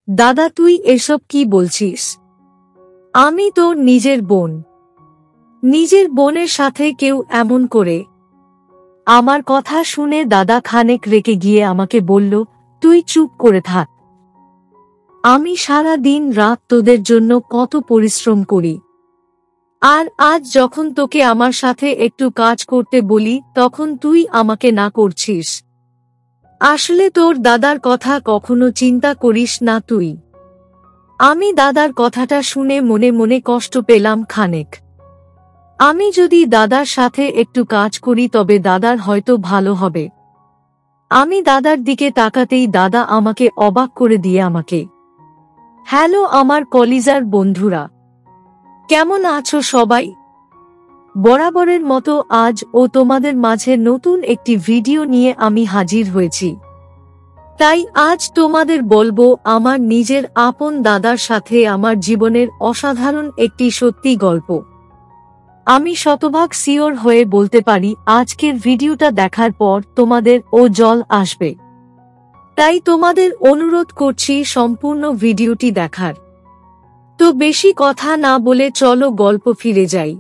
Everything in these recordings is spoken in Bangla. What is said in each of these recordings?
দাদা তুই এসব কি বলছিস? আমি তোর নিজের বোন। নিজের বোনের সাথে কেউ এমন করে? আমার কথা শুনে দাদা খানেক রেগে গিয়ে আমাকে বলল, তুই চুপ করে থাক। আমি সারা দিন রাত তোদের জন্য কত পরিশ্রম করি, আর আজ যখন তোকে আমার সাথে একটু কাজ করতে বলি তখন তুই আমাকে না করছিস। আসলে তোর দাদার কথা কখনো চিন্তা করিস না তুই। আমি দাদার কথাটা শুনে মনে মনে কষ্ট পেলাম খানেক। আমি যদি দাদার সাথে একটু কাজ করি তবে দাদার হয়তো ভালো হবে। আমি দাদার দিকে তাকাতেই দাদা আমাকে অবাক করে দিয়ে আমাকে, হ্যালো আমার কলিজার বন্ধুরা, কেমন আছো সবাই? বরাবরের মতো আজ ও তোমাদের মাঝে নতুন একটি ভিডিও নিয়ে আমি হাজির হয়েছি। তাই আজ তোমাদের বলবো আমার নিজের আপন দাদার সাথে আমার জীবনের অসাধারণ একটি সত্যি গল্প। আমি শতভাগ শিওর হয়ে বলতে পারি আজকের ভিডিওটা দেখার পর তোমাদের ও জল আসবে। তাই তোমাদের অনুরোধ করছি সম্পূর্ণ ভিডিওটি দেখার। তো বেশি কথা না বলে চলো গল্প ফিরে যাই।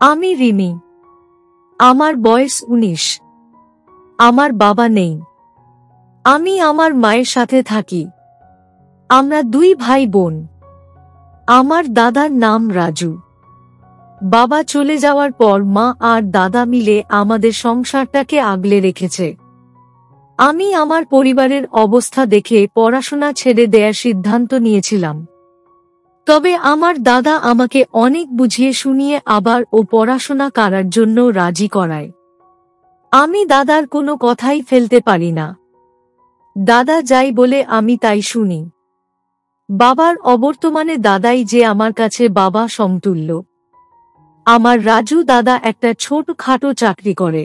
আমি রিমি। আমার বয়স 19। আমার বাবা নেই। আমি আমার মায়ের সাথে থাকি। আমরা 2 ভাই বোন। আমার দাদার নাম রাজু। বাবা চলে যাওয়ার পর মা আর দাদা মিলে আমাদের সংসারটাকে আগলে রেখেছে। আমি আমার পরিবারের অবস্থা দেখে পড়াশোনা ছেড়ে দেয়ার সিদ্ধান্ত নিয়েছিলাম। তবে আমার দাদা আমাকে অনেক বুঝিয়ে শুনিয়ে আবার ও পড়াশোনা করার জন্য রাজি করায়। আমি দাদার কোনো কথাই ফেলতে পারি না। দাদা যাই বলে আমি তাই শুনি। বাবার অবর্তমানে দাদাই যে আমার কাছে বাবা সমতুল্য। আমার রাজু দাদা একটা ছোটখাটো চাকরি করে।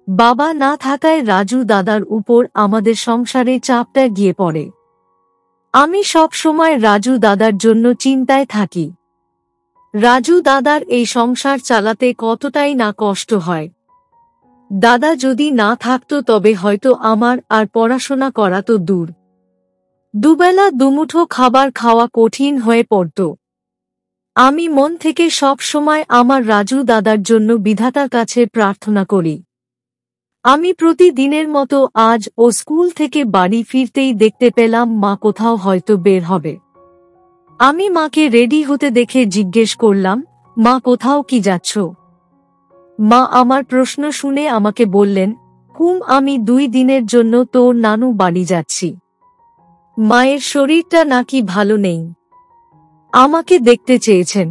বাবা না থাকায় রাজু দাদার উপর আমাদের সংসারে চাপটা গিয়ে পড়ে। আমি সব সময় রাজু দাদার জন্য চিন্তায় থাকি। রাজু দাদার এই সংসার চালাতে কতটাই না কষ্ট হয়। দাদা যদি না থাকতো তবে হয়তো আমার আর পড়াশোনা করা তো দূর, দুবেলা দুমুঠো খাবার খাওয়া কঠিন হয়ে পড়ত। আমি মন থেকে সব সময় আমার রাজু দাদার জন্য বিধাতার কাছে প্রার্থনা করি। আমি প্রতিদিনের মতো আজ ও স্কুল থেকে বাড়ি ফিরতেই দেখতে পেলাম মা কোথাও হয়তো বের হবে। আমি মাকে রেডি হতে দেখে জিজ্ঞেস করলাম, মা কোথাও কি যাচ্ছ? মা আমার প্রশ্ন শুনে আমাকে বললেন, আমি 2 দিনের জন্য তোর নানু বাড়ি যাচ্ছি। মায়ের শরীরটা নাকি ভালো নেই, আমাকে দেখতে চেয়েছেন।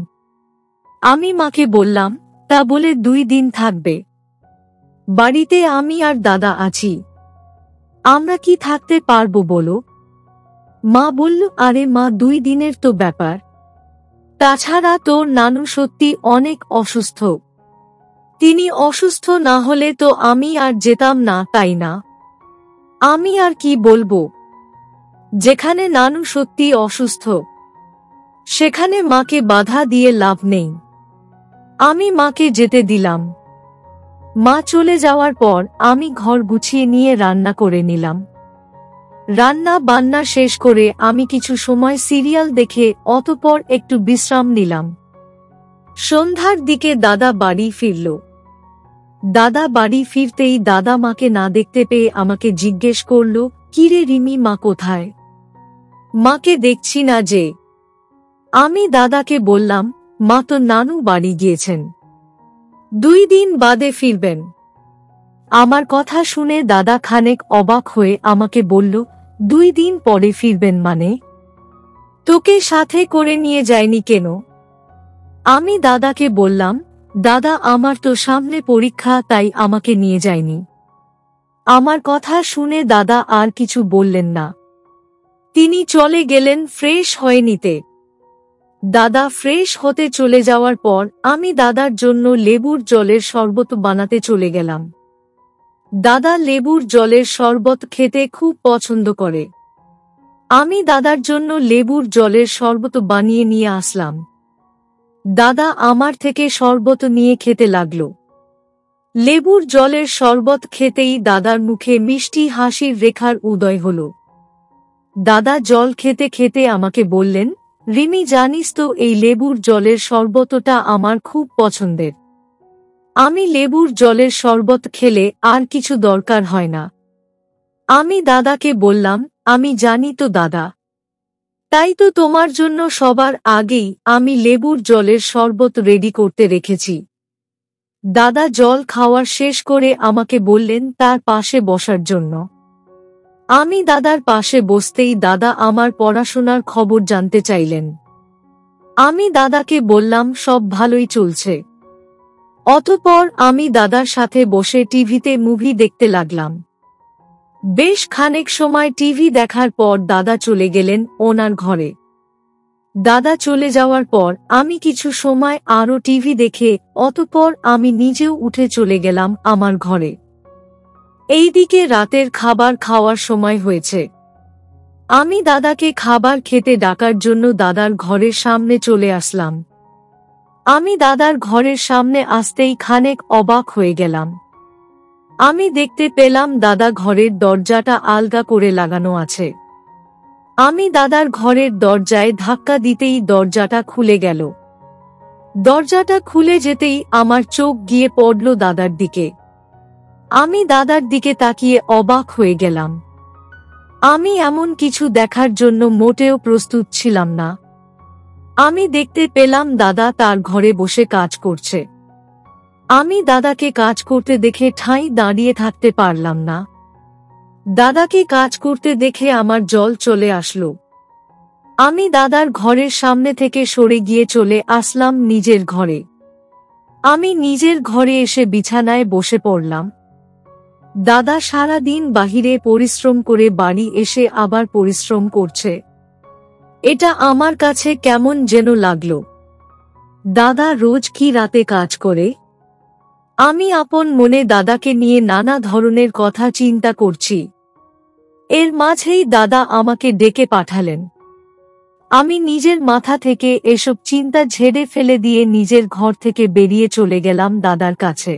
আমি মাকে বললাম, তা বলে 2 দিন থাকবে? বাড়িতে আমি আর দাদা আছি, আমরা কি থাকতে পারবো বলো? মা বলল, আরে মা 2 দিনের তো ব্যাপার। তাছাড়া তোর নানু সত্যি অনেক অসুস্থ। তিনি অসুস্থ না হলে তো আমি আর যেতাম না, তাই না? আমি আর কি বলবো? যেখানে নানু সত্যি অসুস্থ সেখানে মাকে বাধা দিয়ে লাভ নেই। আমি মাকে যেতে দিলাম। মা চলে যাওয়ার পর আমি ঘর গুছিয়ে নিয়ে রান্না করে নিলাম। রান্না বান্না শেষ করে আমি কিছু সময় সিরিয়াল দেখে অতঃপর একটু বিশ্রাম নিলাম। সন্ধ্যার দিকে দাদা বাড়ি ফিরল। দাদা বাড়ি ফিরতেই দাদা মাকে না দেখতে পেয়ে আমাকে জিজ্ঞেস করল, কিরে রিমি, মা কোথায়? মাকে দেখছি না যে। আমি দাদাকে বললাম, মা তো নানু বাড়ি গিয়েছেন, 2 দিন বাদে ফিরবেন। আমার কথা শুনে দাদা খানেক অবাক হয়ে আমাকে বলল, 2 দিন পরে ফিরবেন মানে? তোকে সাথে করে নিয়ে যায়নি কেন? আমি দাদাকে বললাম, দাদা আমার তো সামনে পরীক্ষা, তাই আমাকে নিয়ে যায়নি। আমার কথা শুনে দাদা আর কিছু বললেন না। তিনি চলে গেলেন ফ্রেশ হয়ে নিতে। দাদা ফ্রেশ হতে চলে যাওয়ার পর আমি দাদার জন্য লেবুর জলের শরবত বানাতে চলে গেলাম। দাদা লেবুর জলের শরবত খেতে খুব পছন্দ করে। আমি দাদার জন্য লেবুর জলের শরবত বানিয়ে নিয়ে আসলাম। দাদা আমার থেকে শরবত নিয়ে খেতে লাগল। লেবুর জলের শরবত খেতেই দাদার মুখে মিষ্টি হাসির রেখার উদয় হল। দাদা জল খেতে খেতে আমাকে বললেন, রিমি জানিস তো এই লেবুর জলের শরবতটা আমার খুব পছন্দের। আমি লেবুর জলের শরবত খেলে আর কিছু দরকার হয় না। আমি দাদাকে বললাম, আমি জানি তো দাদা, তাই তো তোমার জন্য সবার আগেই আমি লেবুর জলের শরবত রেডি করতে রেখেছি। দাদা জল খাওয়ার শেষ করে আমাকে বললেন তার পাশে বসার জন্য। আমি দাদার পাশে বসতেই দাদা আমার পড়াশোনার খবর জানতে চাইলেন। আমি দাদাকে বললাম সব ভালোই চলছে। অতঃপর আমি দাদার সাথে বসে টিভিতে মুভি দেখতে লাগলাম। বেশ খানেক সময় টিভি দেখার পর দাদা চলে গেলেন ওনার ঘরে। দাদা চলে যাওয়ার পর আমি কিছু সময় আরও টিভি দেখে অতঃপর আমি নিজেও উঠে চলে গেলাম আমার ঘরে। এইদিকে রাতের খাবার খাওয়ার সময় হয়েছে। আমি দাদাকে খাবার খেতে ডাকার জন্য দাদার ঘরের সামনে চলে আসলাম। আমি দাদার ঘরের সামনে আসতেই খানেক অবাক হয়ে গেলাম। আমি দেখতে পেলাম দাদা ঘরের দরজাটা আলগা করে লাগানো আছে। আমি দাদার ঘরের দরজায় ধাক্কা দিতেই দরজাটা খুলে গেল। দরজাটা খুলে যেতেই আমার চোখ গিয়ে পড়ল দাদার দিকে। আমি দাদার দিকে তাকিয়ে অবাক হয়ে গেলাম। আমি এমন কিছু দেখার জন্য মোটেও প্রস্তুত ছিলাম না। আমি দেখতে পেলাম দাদা তার ঘরে বসে কাজ করছে। আমি দাদাকে কাজ করতে দেখে ঠাঁই দাঁড়িয়ে থাকতে পারলাম না। দাদাকে কাজ করতে দেখে আমার জল চলে আসলো। আমি দাদার ঘরের সামনে থেকে সরে গিয়ে চলে আসলাম নিজের ঘরে। আমি নিজের ঘরে এসে বিছানায় বসে পড়লাম। দাদা সারা দিন বাহিরে পরিশ্রম করে বাড়ি এসে আবার পরিশ্রম করছে। এটা আমার কাছে কেমন যেন লাগলো। দাদা রোজ কি রাতে কাজ করে? আমি আপন মনে দাদাকে নিয়ে নানা ধরনের কথা চিন্তা করছি। এর মাঝেই দাদা আমাকে ডেকে পাঠালেন। আমি নিজের মাথা থেকে এসব চিন্তা ঝেড়ে ফেলে দিয়ে নিজের ঘর থেকে বেরিয়ে চলে গেলাম দাদার কাছে।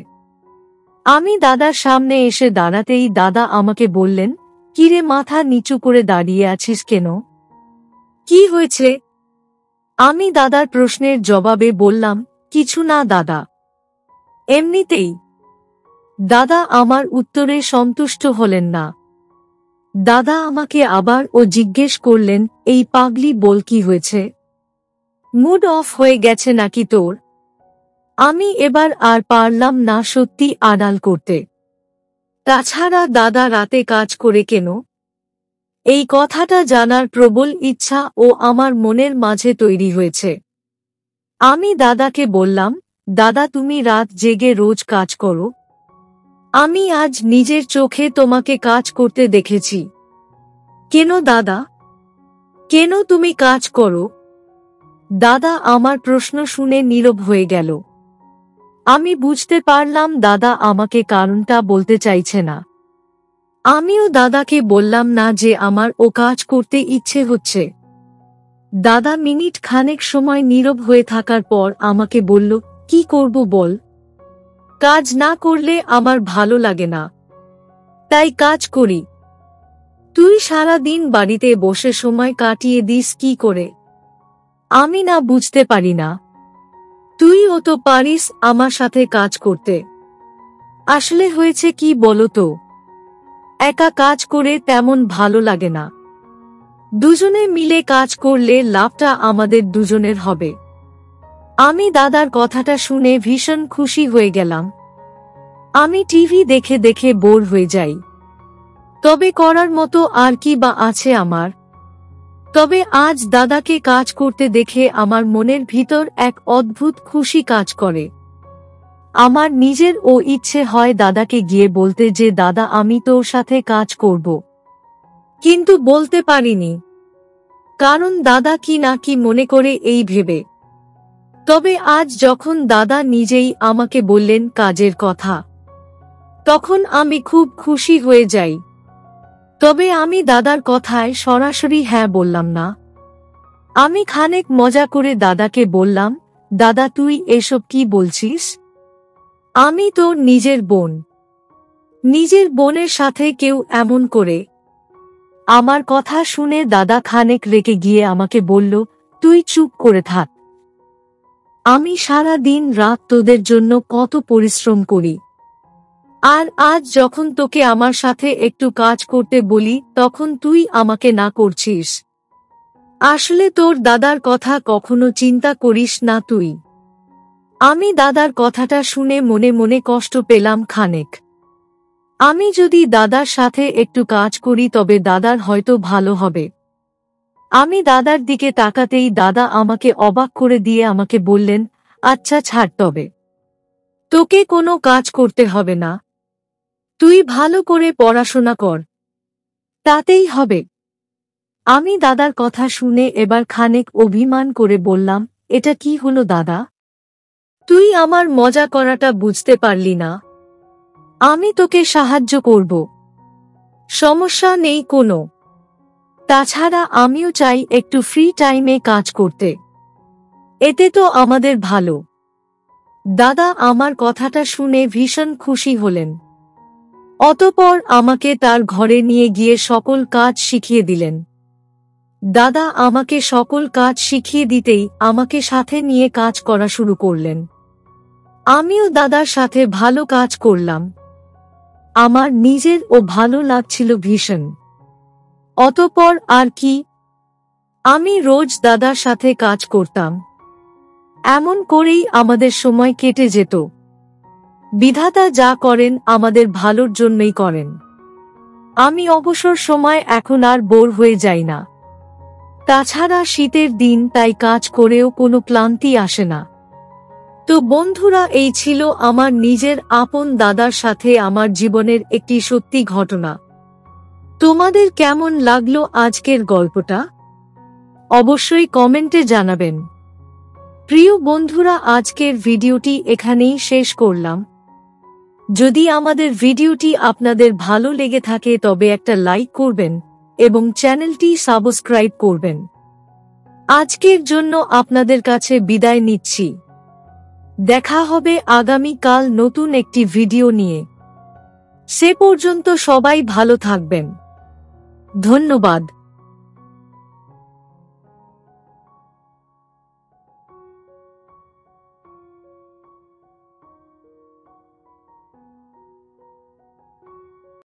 আমি দাদার সামনে এসে দাঁড়াতেই দাদা আমাকে বললেন, কিরে মাথা নিচু করে দাঁড়িয়ে আছিস কেন? কি হয়েছে? আমি দাদার প্রশ্নের জবাবে বললাম, কিছু না দাদা, এমনিতেই। দাদা আমার উত্তরে সন্তুষ্ট হলেন না। দাদা আমাকে আবার জিজ্ঞেস করলেন, এই পাগলি বল কি হয়েছে? মুড অফ হয়ে গেছে নাকি তোর? আমি এবার আর পারলাম না সত্যি আড়াল করতে। তাছাড়া দাদা রাতে কাজ করে কেন? এই কথাটা জানার প্রবল ইচ্ছা আমার মনের মাঝে তৈরি হয়েছে। আমি দাদাকে বললাম, দাদা তুমি রাত জেগে রোজ কাজ করো? আমি আজ নিজের চোখে তোমাকে কাজ করতে দেখেছি। কেন দাদা? কেন তুমি কাজ করো? দাদা আমার প্রশ্ন শুনে নীরব হয়ে গেল। আমি বুঝতে পারলাম দাদা আমাকে কারণটা বলতে চাইছে না। আমিও দাদাকে বললাম না যে আমার কাজ করতে ইচ্ছে হচ্ছে। দাদা মিনিট খানেক সময় নীরব হয়ে থাকার পর আমাকে বলল, কি করব বল? কাজ না করলে আমার ভালো লাগে না, তাই কাজ করি। তুই সারা দিন বাড়িতে বসে সময় কাটিয়ে দিস কি করে? আমি না বুঝতে পারি না। তুইও তো পারিস আমার সাথে কাজ করতে। আসলে হয়েছে কি বলতো, একা কাজ করে তেমন ভালো লাগে না। দুজনে মিলে কাজ করলে লাভটা আমাদের দুজনের হবে। আমি দাদার কথাটা শুনে ভীষণ খুশি হয়ে গেলাম। আমি টিভি দেখে দেখে বোর হয়ে যাই, তবে করার মতো আর কি বা আছে আমার? তবে আজ দাদাকে কাজ করতে দেখে আমার মনের ভিতর এক অদ্ভুত খুশি কাজ করে। আমার নিজের ইচ্ছে হয় দাদাকে গিয়ে বলতে যে দাদা আমি তোর সাথে কাজ করব, কিন্তু বলতে পারিনি, কারণ দাদা কি না কি মনে করে এই ভেবে। তবে আজ যখন দাদা নিজেই আমাকে বললেন কাজের কথা, তখন আমি খুব খুশি হয়ে যাই। তবে আমি দাদার কথায় সরাসরি হ্যাঁ বললাম না। আমি খানিক মজা করে দাদাকে বললাম, দাদা তুই এসব কি বলছিস? আমি তোর নিজের বোন। নিজের বোনের সাথে কেউ এমন করে? আমার কথা শুনে দাদা খানেক রেগে গিয়ে আমাকে বলল, তুই চুপ করে থাক। আমি সারা দিন রাত তোদের জন্য কত পরিশ্রম করি, আর আজ যখন তোকে আমার সাথে একটু কাজ করতে বলি তখন তুই আমাকে না করছিস। আসলে তোর দাদার কথা কখনো চিন্তা করিস না তুই। আমি দাদার কথাটা শুনে মনে মনে কষ্ট পেলাম খানেক। আমি যদি দাদার সাথে একটু কাজ করি তবে দাদার হয়তো ভালো হবে। আমি দাদার দিকে তাকাতেই দাদা আমাকে অবাক করে দিয়ে আমাকে বললেন, আচ্ছা ছাড়, তবে তোকে কোনো কাজ করতে হবে না, তুই ভালো করে পড়াশোনা কর, তাতেই হবে। আমি দাদার কথা শুনে এবার খানেক অভিমান করে বললাম, এটা কি হলো দাদা? তুই আমার মজা করাটা বুঝতে পারলি না? আমি তোকে সাহায্য করব, সমস্যা নেই কোনো। তাছাড়া আমিও চাই একটু ফ্রি টাইমে কাজ করতে, এতে তো আমাদের ভালো। দাদা আমার কথাটা শুনে ভীষণ খুশি হলেন। অতঃপর আমাকে তার ঘরে নিয়ে গিয়ে সকল কাজ শিখিয়ে দিলেন। দাদা আমাকে সকল কাজ শিখিয়ে দিতেই আমাকে সাথে নিয়ে কাজ করা শুরু করলেন। আমিও দাদার সাথে ভালো কাজ করলাম। আমার নিজের ও ভালো লাগছিল ভীষণ। অতঃপর আর কি, আমি রোজ দাদার সাথে কাজ করতাম। এমন করেই আমাদের সময় কেটে যেত। বিধাতা যা করেন আমাদের ভালোর জন্যই করেন। আমি অবসর সময় এখন আর বোর হয়ে যাই না। তাছাড়া শীতের দিন, তাই কাজ করেও কোনো ক্লান্তি আসে না। তো বন্ধুরা, এই ছিল আমার নিজের আপন দাদার সাথে আমার জীবনের একটি সত্যি ঘটনা। তোমাদের কেমন লাগলো আজকের গল্পটা? অবশ্যই কমেন্টে জানাবেন। প্রিয় বন্ধুরা, আজকের ভিডিওটি এখানেই শেষ করলাম। যদি আমাদের ভিডিওটি আপনাদের ভালো লেগে থাকে তবে একটা লাইক করবেন এবং চ্যানেলটি সাবস্ক্রাইব করবেন। আজকের জন্য আপনাদের কাছে বিদায় নিচ্ছি। দেখা হবে আগামীকাল নতুন একটি ভিডিও নিয়ে। সে পর্যন্ত সবাই ভালো থাকবেন। ধন্যবাদ।